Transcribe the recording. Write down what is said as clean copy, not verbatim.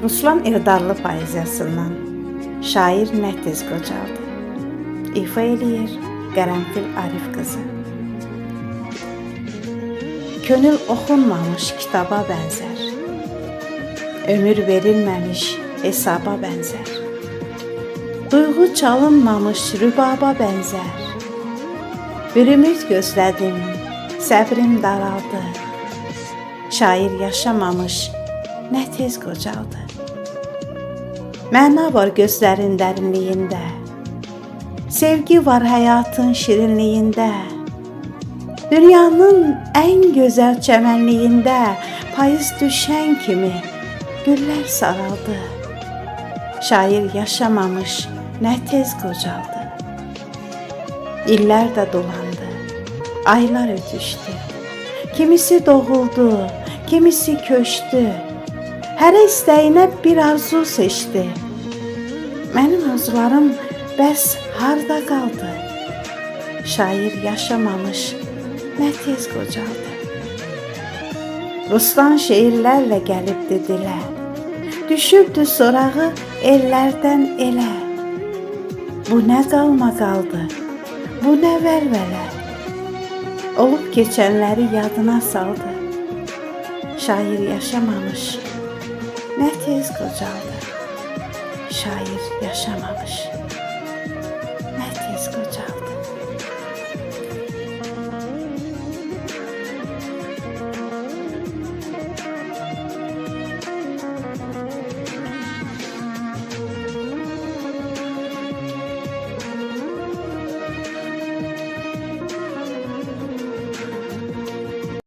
Ruslan Irdarlı poeziyasından şair nə tez qocaldı. İfa eləyir Qərənfil Arif qızı. Könül oxunmamış kitaba bənzər. Ömür verilməmiş hesaba bənzər. Duyğu çalınmamış rübaba bənzər. Bir ümid gözlədim, səbrim daraldı. Şair yaşamamış nə tez qocaldı. Məna var gözlərin dərinliyində. Sevgi var həyatın şirinliyində. Dünyanın ən gözəl çəmənliyində payız düşən kimi güllər saraldı. Şair yaşamamış nə tez qocaldı. İllər də dolandı, aylar ötüşdü. Kimisi doğuldu, kimisi köçdü. Hərə istəyinə bir arzu seçdi. Mənim arzularım bəs harda qaldı? Şair yaşamamış nə tez qocaldı. Ruslan şeirlərlə gəlibdi dilə. Düşübdü sorağı ellərdən elə. Bu nə qalma qaldı, bu nə vəlvələ. Olub keçənləri yadına saldı. Şair yaşamamış nə tez qocaldı. Şair yaşamamış